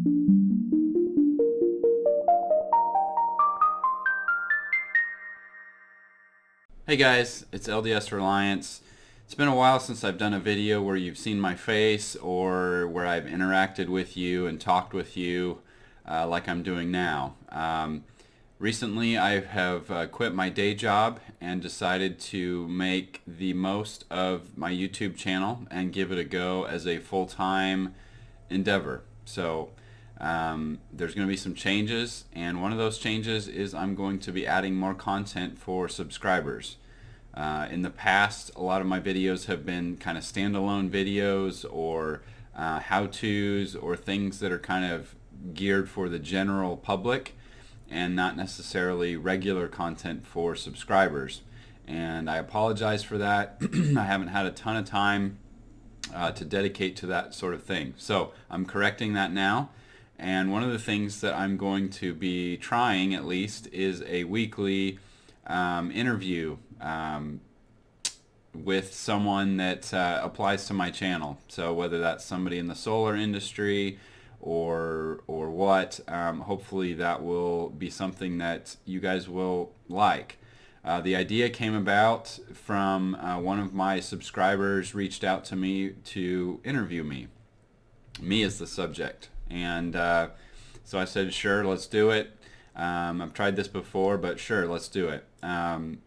Hey guys, it's LDSreliance. It's been a while since I've done a video where you've seen my face or where I've interacted with you and talked with you like I'm doing now. Recently I have quit my day job and decided to make the most of my YouTube channel and give it a go as a full-time endeavor. So there's going to be some changes, and one of those changes is I'm going to be adding more content for subscribers. In the past, a lot of my videos have been kind of standalone videos or how-tos or things that are kind of geared for the general public and not necessarily regular content for subscribers. And I apologize for that. I haven't had a ton of time to dedicate to that sort of thing. So I'm correcting that now. And one of the things that I'm going to be trying, at least, is a weekly interview with someone that applies to my channel. So whether that's somebody in the solar industry or what, hopefully that will be something that you guys will like. The idea came about from one of my subscribers reached out to me to interview me. Me as the subject. And so I said, sure, let's do it. I've tried this before, but sure, let's do it. And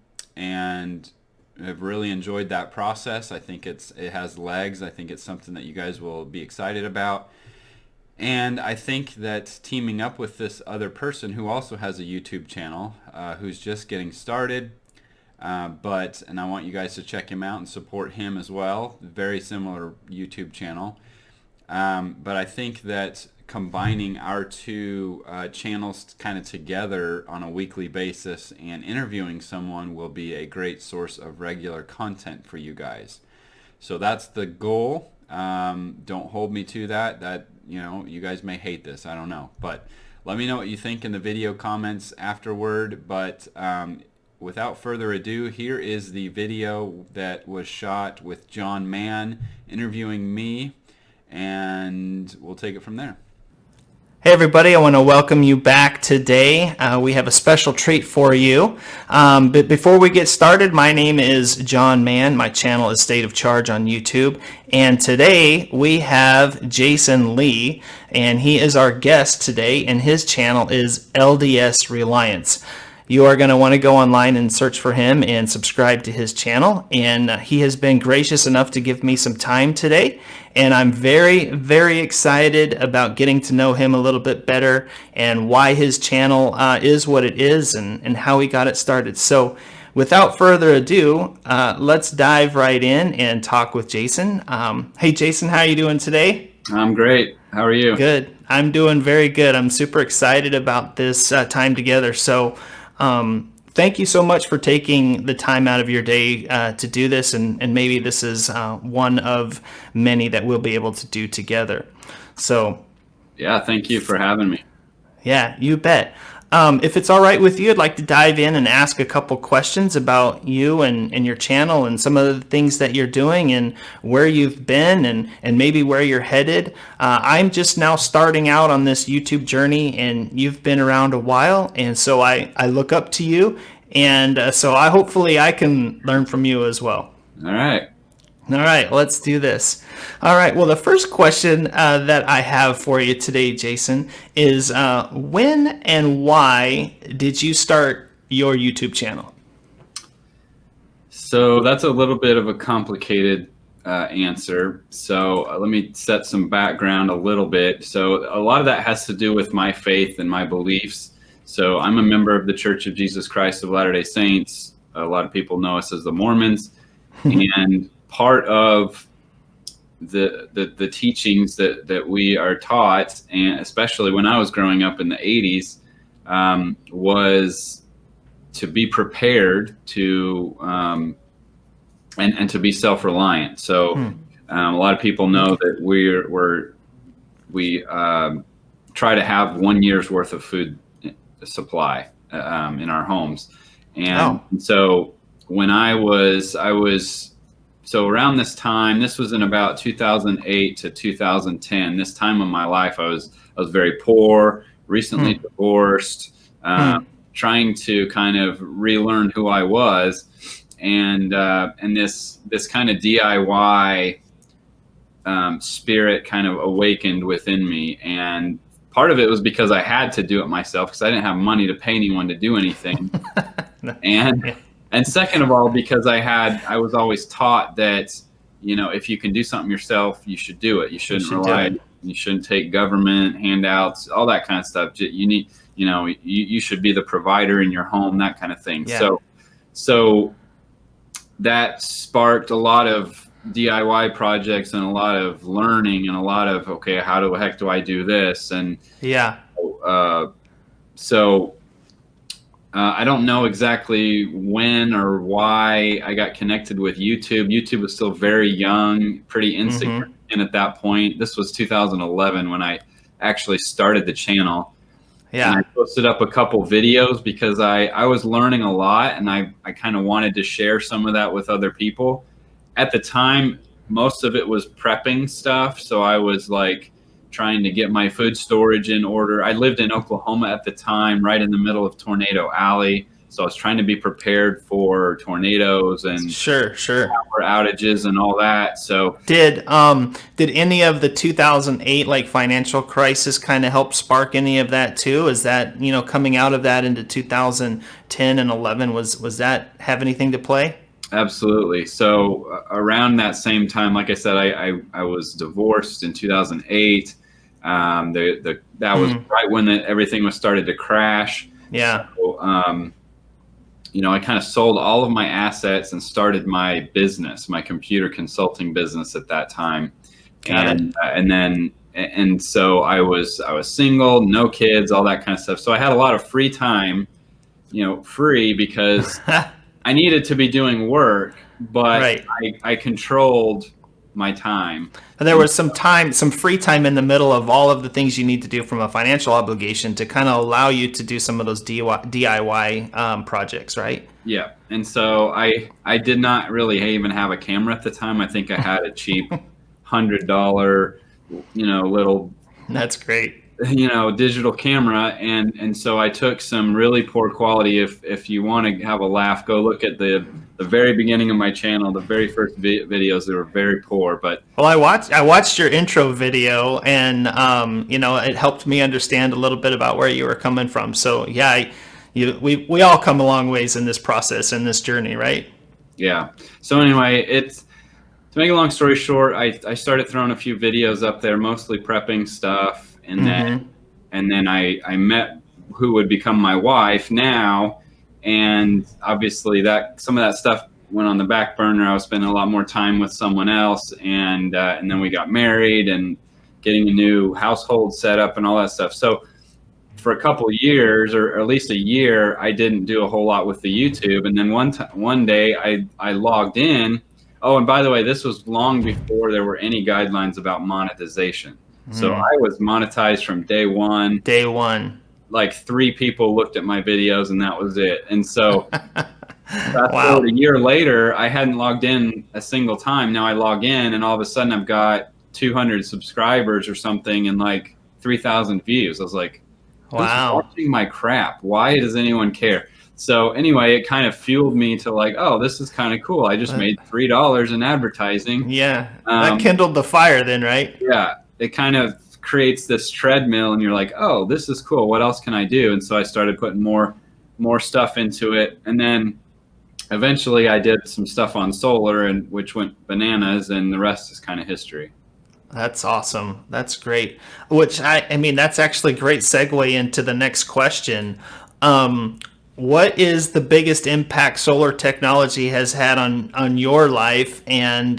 I've really enjoyed that process. I think it has legs. I think it's something that you guys will be excited about. And I think that teaming up with this other person who also has a YouTube channel, who's just getting started, and I want you guys to check him out and support him as well. Very similar YouTube channel. But I think that combining our two channels kind of together on a weekly basis and interviewing someone will be a great source of regular content for you guys. So that's the goal. Don't hold me to that. You guys may hate this. I don't know. But let me know what you think in the video comments afterward. But without further ado, here is the video that was shot with John Mahon interviewing me, and we'll take it from there. Hey everybody, I want to welcome you back today. We have a special treat for you. But before we get started, my name is John Mahon. My channel is State of Charge on YouTube. And today we have Jason Lee, and he is our guest today, and his channel is LDSreliance. You are going to want to go online and search for him and subscribe to his channel. And he has been gracious enough to give me some time today. And I'm very, very excited about getting to know him a little bit better and why his channel is what it is and how he got it started. So without further ado, let's dive right in and talk with Jason. Hey, Jason, how are you doing today? I'm great. How are you? Good. I'm doing very good. I'm super excited about this time together. So thank you so much for taking the time out of your day to do this, and maybe this is one of many that we'll be able to do together. So, yeah, thank you for having me. Yeah, you bet. If it's all right with you, I'd like to dive in and ask a couple questions about you and your channel and some of the things that you're doing and where you've been and maybe where you're headed. I'm just now starting out on this YouTube journey, and you've been around a while, and so I look up to you, and so hopefully I can learn from you as well. All right. All right, let's do this. All right, well, the first question that I have for you today, Jason, is when and why did you start your YouTube channel? So that's a little bit of a complicated answer. So let me set some background a little bit. So a lot of that has to do with my faith and my beliefs. So I'm a member of the Church of Jesus Christ of Latter-day Saints. A lot of people know us as the Mormons. And part of the teachings that we are taught, and especially when I was growing up in the 80s, was to be prepared to and to be self-reliant. So a lot of people know that we try to have 1 year's worth of food supply in our homes, and so when I was so around this time, this was in about 2008 to 2010. This time of my life, I was very poor, recently divorced, trying to kind of relearn who I was, and this kind of DIY spirit kind of awakened within me. And part of it was because I had to do it myself because I didn't have money to pay anyone to do anything. And second of all, because I was always taught that, if you can do something yourself, you should do it. You shouldn't you shouldn't take government handouts, all that kind of stuff. You need, you should be the provider in your home, that kind of thing. Yeah. So that sparked a lot of DIY projects and a lot of learning and a lot of, okay, how the heck do I do this? And I don't know exactly when or why I got connected with YouTube. YouTube was still very young, pretty insignificant at that point. This was 2011 when I actually started the channel. Yeah. And I posted up a couple videos because I was learning a lot, and I kind of wanted to share some of that with other people. At the time, most of it was prepping stuff. So I was like trying to get my food storage in order. I lived in Oklahoma at the time, right in the middle of Tornado Alley. So I was trying to be prepared for tornadoes and sure power outages and all that. So did any of the 2008 like financial crisis kind of help spark any of that too? Is that, coming out of that into 2010 and 11, was that have anything to play? Absolutely. So around that same time, like I said, I was divorced in 2008. That was right when everything was started to crash. Yeah. So, I kind of sold all of my assets and started my business, my computer consulting business at that time. And so I was single, no kids, all that kind of stuff. So I had a lot of free time, free because I needed to be doing work, but I controlled my time. And there was some free time in the middle of all of the things you need to do from a financial obligation to kind of allow you to do some of those DIY projects, right? Yeah. And so I did not really even have a camera at the time. I think I had a cheap $100, little. That's great. Digital camera. And so I took some really poor quality. If you want to have a laugh, go look at the very beginning of my channel, the very first videos. They were very poor, but well, I watched your intro video, and it helped me understand a little bit about where you were coming from. So yeah, we all come a long ways in this process, in this journey, right? Yeah. So anyway, to make a long story short, I started throwing a few videos up there, mostly prepping stuff. And then I met who would become my wife now, and obviously some of that stuff went on the back burner. I was spending a lot more time with someone else, and then we got married and getting a new household set up and all that stuff. So for a couple of years, or at least a year, I didn't do a whole lot with the YouTube. And then one day I logged in. Oh, and by the way, this was long before there were any guidelines about monetization. So I was monetized from day one. Day one. Like 3 people looked at my videos, and that was it. And so fast forward a year later, I hadn't logged in a single time. Now I log in, and all of a sudden I've got 200 subscribers or something and like 3,000 views. I was like, who's watching my crap? Why does anyone care? So anyway, it kind of fueled me to like, oh, this is kind of cool. I just made $3 in advertising. Yeah, that kindled the fire then, right? Yeah. It kind of creates this treadmill, and you're like, oh, this is cool. What else can I do? And so I started putting more stuff into it. And then eventually I did some stuff on solar, and which went bananas, and the rest is kind of history. That's awesome. That's great. Which I mean, that's actually a great segue into the next question. What is the biggest impact solar technology has had on your life? And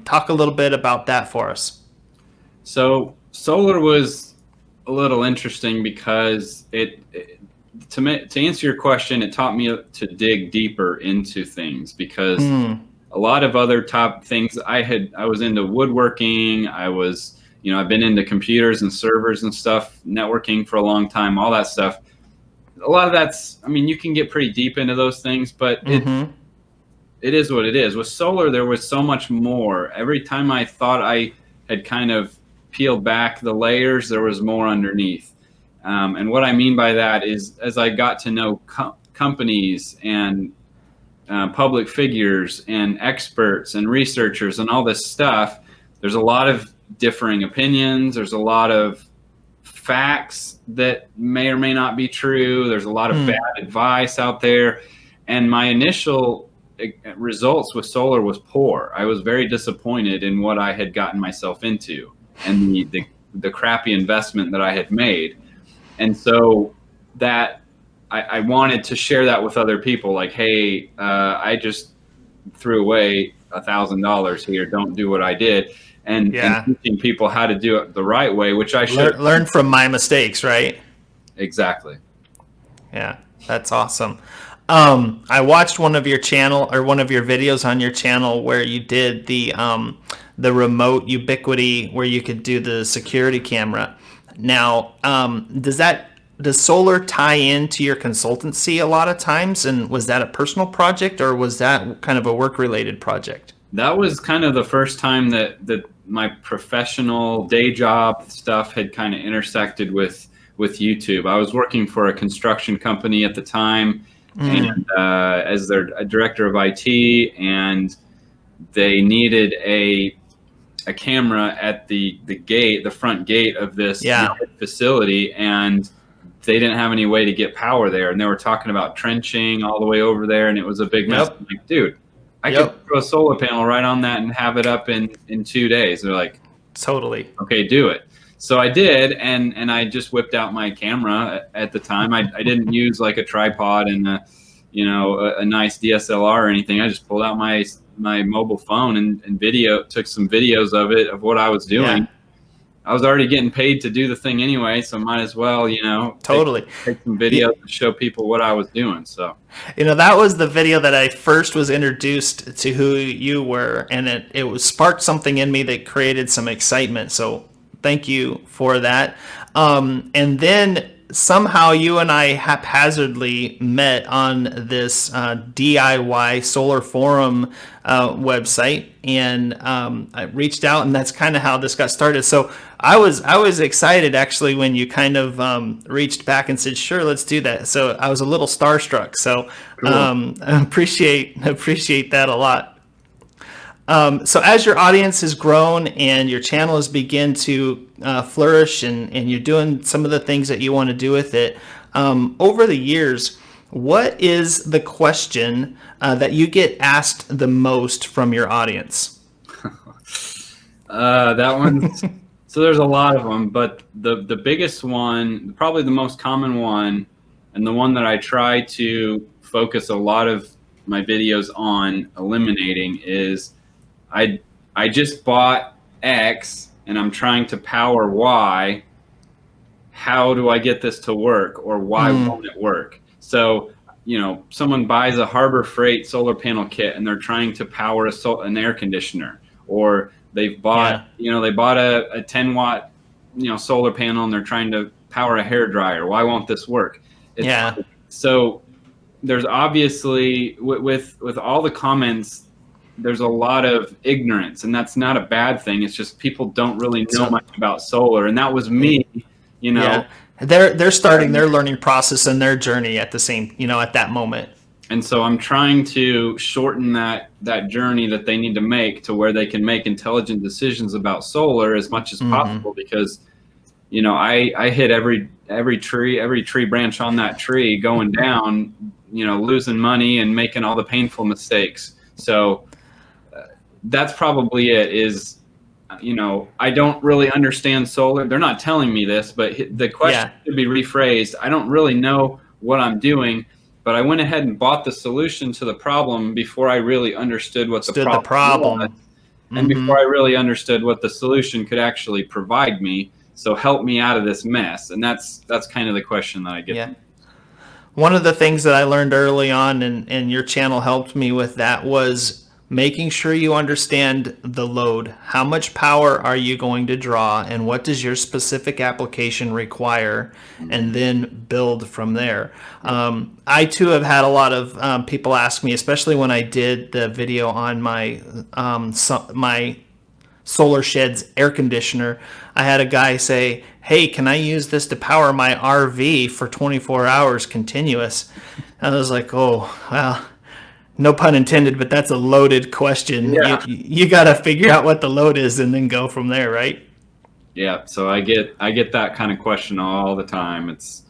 talk a little bit about that for us. So solar was a little interesting because to answer your question, it taught me to dig deeper into things, because a lot of other top things I was into woodworking. I was, I've been into computers and servers and stuff, networking for a long time, all that stuff. A lot of that's, you can get pretty deep into those things, but it is what it is. With solar, there was so much more. Every time I thought I had kind of peeled back the layers, there was more underneath. And what I mean by that is, as I got to know companies and public figures and experts and researchers and all this stuff, there's a lot of differing opinions. There's a lot of facts that may or may not be true. There's a lot of bad advice out there. And my initial results with solar was poor. I was very disappointed in what I had gotten myself into and the crappy investment that I had made. And so that I wanted to share that with other people. Like, hey, I just threw away $1,000 here. Don't do what I did. And teaching people how to do it the right way, which I should learn from my mistakes, right? Exactly. Yeah, that's awesome. I watched one of your videos on your channel where you did the remote Ubiquity where you could do the security camera. Now, does solar tie into your consultancy a lot of times? And was that a personal project or was that kind of a work-related project? That was kind of the first time that my professional day job stuff had kind of intersected with YouTube. I was working for a construction company at the time, and as their director of IT, and they needed a camera at the front gate of this facility, and they didn't have any way to get power there, and they were talking about trenching all the way over there, and it was a big mess. I'm like, dude, I could throw a solar panel right on that and have it up in 2 days. They're like, totally. Okay, do it. So I did, and I just whipped out my camera at the time. I didn't use like a tripod and a nice DSLR or anything. I just pulled out my mobile phone and took some videos of what I was doing. Yeah. I was already getting paid to do the thing anyway, so might as well, totally take some videos and show people what I was doing. So, that was the video that I first was introduced to who you were, and it was sparked something in me that created some excitement. So thank you for that. And then somehow you and I haphazardly met on this DIY solar forum website, and I reached out, and that's kind of how this got started. So I was excited actually when you kind of reached back and said, sure, let's do that. So I was a little starstruck. So cool. I appreciate that a lot. So as your audience has grown and your channel has begun to flourish, and you're doing some of the things that you want to do with it, over the years, what is the question that you get asked the most from your audience? That one. So there's a lot of them, but the biggest one, probably the most common one, and the one that I try to focus a lot of my videos on eliminating is, I just bought X and I'm trying to power Y. How do I get this to work, or why won't it work? So, someone buys a Harbor Freight solar panel kit and they're trying to power an air conditioner, or they've bought, they bought a 10 watt, solar panel and they're trying to power a hair dryer. Why won't this work? So there's obviously with all the comments, there's a lot of ignorance, and that's not a bad thing. It's just people don't really know much about solar, and that was me. They're starting their learning process and their journey at the same, at that moment. And so I'm trying to shorten that journey that they need to make to where they can make intelligent decisions about solar as much as possible, because I hit every tree branch on that tree going down, losing money and making all the painful mistakes. So that's probably it. Is I don't really understand solar. They're not telling me this, but the question should be rephrased. I don't really know what I'm doing, but I went ahead and bought the solution to the problem before I really understood what the problem was, and before I really understood what the solution could actually provide me. So help me out of this mess. And that's kind of the question that I get. Yeah. One of the things that I learned early on, and your channel helped me with that, was making sure you understand the load. How much power are you going to draw, and what does your specific application require, and then build from there. I too have had a lot of people ask me, especially when I did the video on my my solar shed's air conditioner. I had a guy say, "Hey, can I use this to power my RV for 24 hours continuous?" And I was like, "Oh, well, no pun intended, but that's a loaded question. Yeah. You got to figure out what the load is and then go from there, right?" Yeah. So I get that kind of question all the time. It's,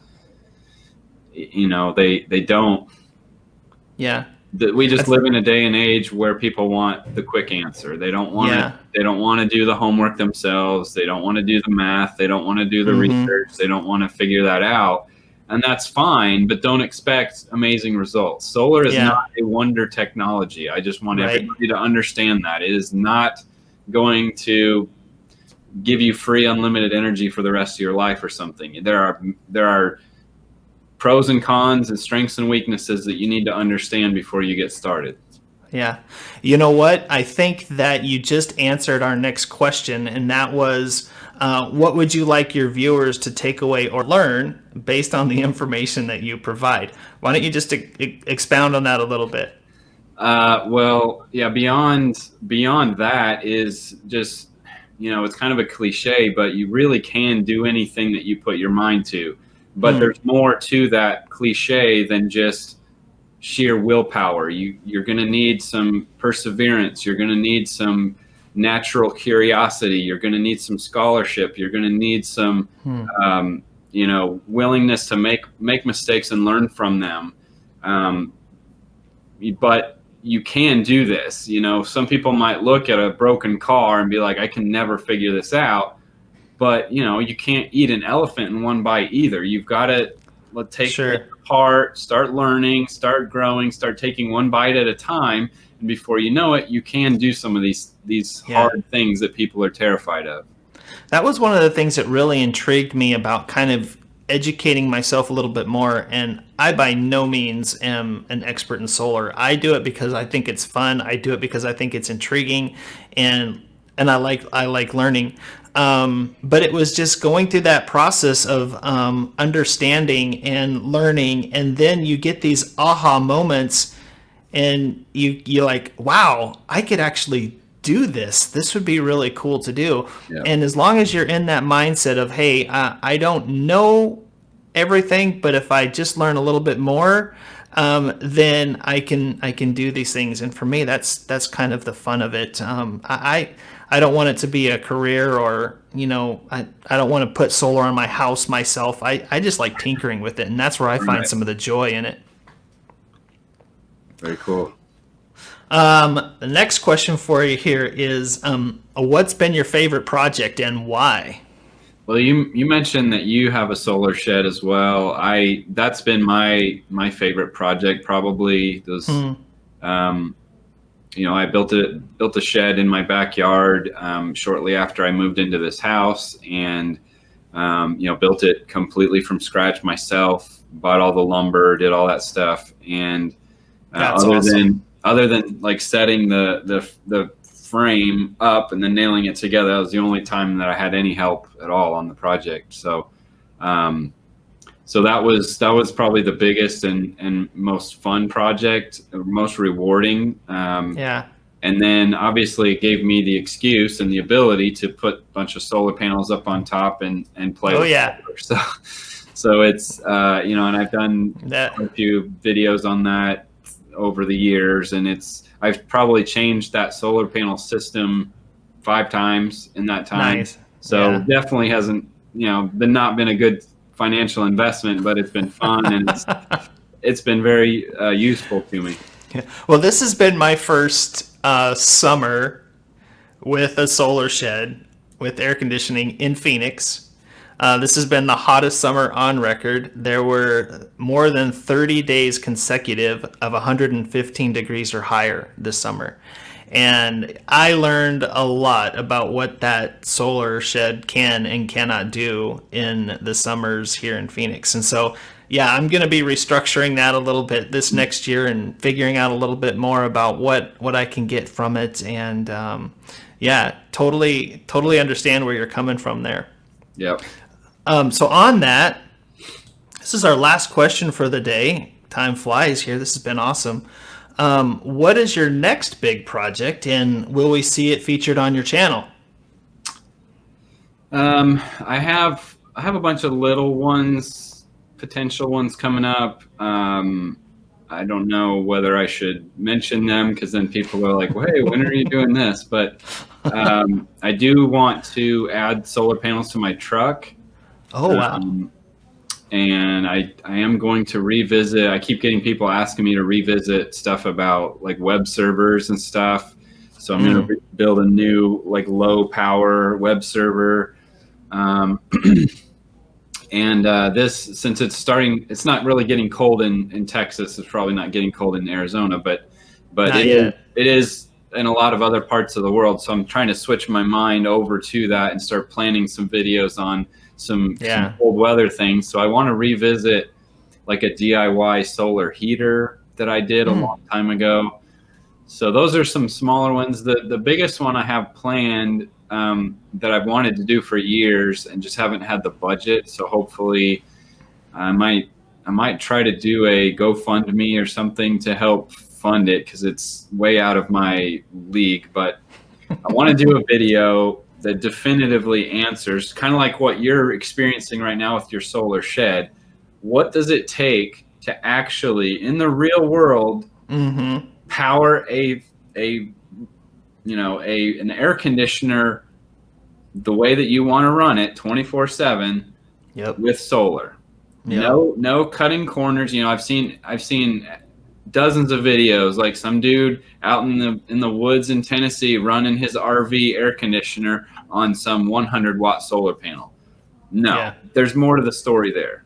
they don't. Yeah. We just live in a day and age where people want the quick answer. They don't want to. They don't want to do the homework themselves. They don't want to do the math. They don't want to do the research. They don't want to figure that out, and that's fine. But don't expect amazing results. Solar is not a wonder technology. I just want everybody to understand that it is not going to give you free unlimited energy for the rest of your life or something. There are pros and cons and strengths and weaknesses that you need to understand before you get started. Yeah. You know what? I think that you just answered our next question, and that was, what would you like your viewers to take away or learn based on the information that you provide? Why don't you just expound on that a little bit? Well, yeah, beyond that is just, it's kind of a cliche, but you really can do anything that you put your mind to. But there's more to that cliche than just sheer willpower. You're going to need some perseverance. You're going to need some natural curiosity. You're going to need some scholarship. You're going to need some, willingness to make mistakes and learn from them. But you can do this. Some people might look at a broken car and be like, I can never figure this out. But, you can't eat an elephant in one bite either. You've got to take it apart, start learning, start growing, start taking one bite at a time. And before you know it, you can do some of these hard things that people are terrified of. That was one of the things that really intrigued me about kind of educating myself a little bit more. And I by no means am an expert in solar. I do it because I think it's fun. I do it because I think it's intriguing, and I like learning. But it was just going through that process of understanding and learning, and then you get these aha moments, and you're like, wow, I could actually do this. This would be really cool to do. Yeah. And as long as you're in that mindset of, hey, I don't know everything, but if I just learn a little bit more, then I can do these things. And for me, that's kind of the fun of it. I don't want it to be a career, or, I don't want to put solar on my house myself. I just like tinkering with it, and that's where I find some of the joy in it. Very cool. The next question for you here is, what's been your favorite project and why? Well, you mentioned that you have a solar shed as well. That's been my favorite project, probably. I built a shed in my backyard shortly after I moved into this house, and built it completely from scratch myself. Bought all the lumber, did all that stuff, and other than like setting the frame up and then nailing it together, that was the only time that I had any help at all on the project. So that was probably the biggest and most fun project, most rewarding. And then obviously it gave me the excuse and the ability to put a bunch of solar panels up on top and play with solar. So it's and I've done a few videos on that over the years, and I've probably changed that solar panel system 5 times in that time. Nice. So definitely hasn't been a good financial investment, but it's been fun, and it's been very useful to me. Yeah. Well, this has been my first summer with a solar shed with air conditioning in Phoenix. This has been the hottest summer on record. There were more than 30 days consecutive of 115 degrees or higher this summer. And I learned a lot about what that solar shed can and cannot do in the summers here in Phoenix. And so, yeah, I'm going to be restructuring that a little bit this next year and figuring out a little bit more about what I can get from it. And yeah, totally understand where you're coming from there. Yep. So on that, this is our last question for the day. Time flies here. This has been awesome. What is your next big project, and will we see it featured on your channel? I have a bunch of little ones, potential ones coming up. I don't know whether I should mention them because then people are like, well, hey, when are you doing this? But I do want to add solar panels to my truck. Oh, wow. And I am going to revisit. I keep getting people asking me to revisit stuff about like web servers and stuff. So I'm going to build a new like low power web server. And this, since it's not really getting cold in Texas. It's probably not getting cold in Arizona, but it is in a lot of other parts of the world. So I'm trying to switch my mind over to that and start planning some videos on some cold weather things. So I want to revisit like a DIY solar heater that I did a long time ago. So those are some smaller ones. The biggest one I have planned that I've wanted to do for years and just haven't had the budget. So hopefully I might try to do a GoFundMe or something to help fund it because it's way out of my league. But I want to do a video that definitively answers, kind of like what you're experiencing right now with your solar shed. What does it take to actually, in the real world, power an air conditioner the way that you want to run it 24/7 with solar? No cutting corners. I've seen dozens of videos, like some dude out in the woods in Tennessee running his RV air conditioner on some 100-watt solar panel. There's more to the story there.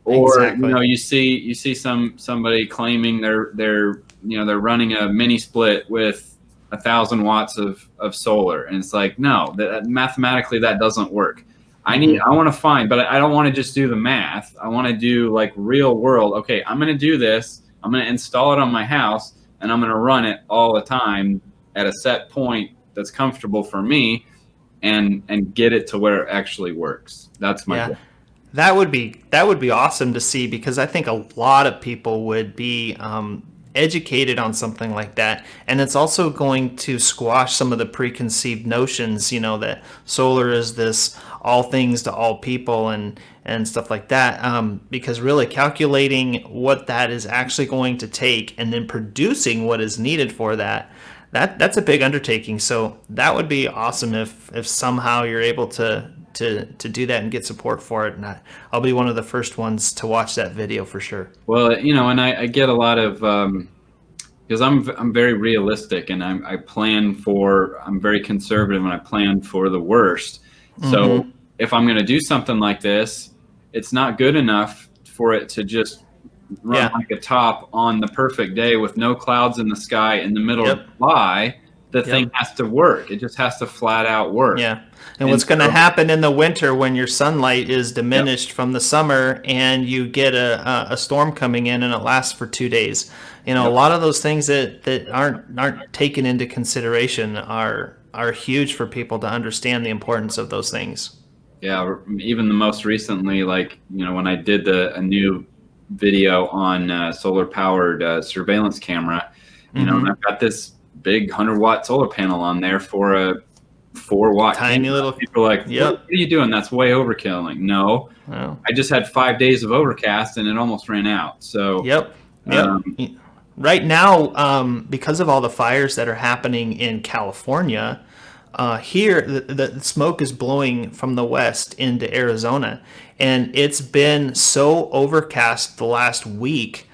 Exactly. You see somebody claiming they're running a mini split with 1,000 watts of solar, and it's like, no, mathematically that doesn't work. I want to find, but I don't want to just do the math. I want to do like real world. Okay, I'm going to do this. I'm going to install it on my house, and I'm going to run it all the time at a set point that's comfortable for me, and get it to where it actually works. That's my goal. That would be awesome to see, because I think a lot of people would be educated on something like that, and it's also going to squash some of the preconceived notions, that solar is this all things to all people and stuff like that, because really calculating what that is actually going to take and then producing what is needed for that's a big undertaking. So that would be awesome if somehow you're able to do that and get support for it. And I'll be one of the first ones to watch that video for sure. Well, and I get a lot of, because I'm very realistic, and I'm very conservative, and I plan for the worst. So if I'm going to do something like this, it's not good enough for it to just run like a top on the perfect day with no clouds in the sky in the middle of July. The thing has to work. It just has to flat out work. Yeah. And what's going to happen in the winter when your sunlight is diminished from the summer and you get a storm coming in and it lasts for 2 days? A lot of those things that aren't taken into consideration are huge for people to understand the importance of those things. Yeah, even the most recently, like, when I did a new video on solar powered surveillance camera, and I've got this big 100-watt solar panel on there for a 4-watt tiny camera. little. People are like, what are you doing? That's way overkill. Like, no, I just had 5 days of overcast and it almost ran out. So right now, because of all the fires that are happening in California, here the smoke is blowing from the west into Arizona, and it's been so overcast the last week,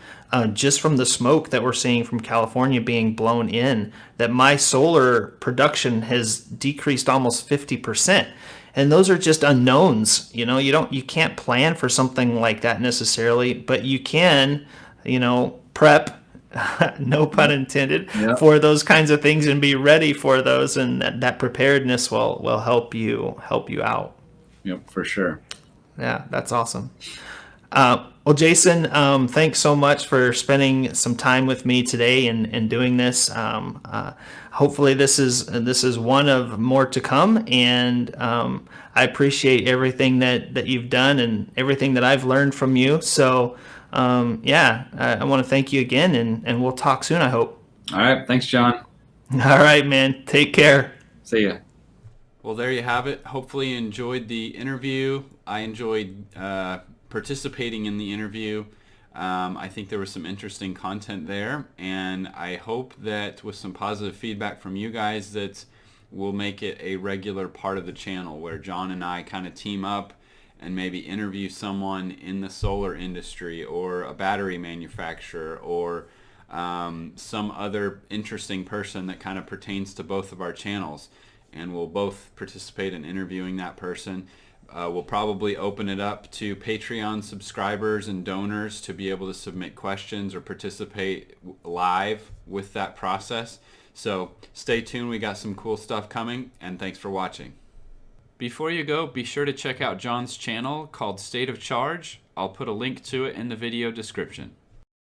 just from the smoke that we're seeing from California being blown in, that my solar production has decreased almost 50%. And those are just unknowns. You can't plan for something like that necessarily, but you can, prep no pun intended, Yep. for those kinds of things and be ready for those, and that preparedness will help you out. Yep, for sure. Yeah, that's awesome. Well, Jason, thanks so much for spending some time with me today and doing this. Hopefully, this is one of more to come, and I appreciate everything that you've done and everything that I've learned from you. So, yeah, I want to thank you again, and we'll talk soon, I hope. All right. Thanks, John. All right, man. Take care. See ya. Well, there you have it. Hopefully you enjoyed the interview. I enjoyed participating in the interview. I think there was some interesting content there, and I hope that with some positive feedback from you guys that we'll make it a regular part of the channel where John and I kind of team up and maybe interview someone in the solar industry or a battery manufacturer or some other interesting person that kind of pertains to both of our channels. And we'll both participate in interviewing that person. We'll probably open it up to Patreon subscribers and donors to be able to submit questions or participate live with that process. So stay tuned. We got some cool stuff coming, and thanks for watching. Before you go, be sure to check out John's channel called State of Charge. I'll put a link to it in the video description.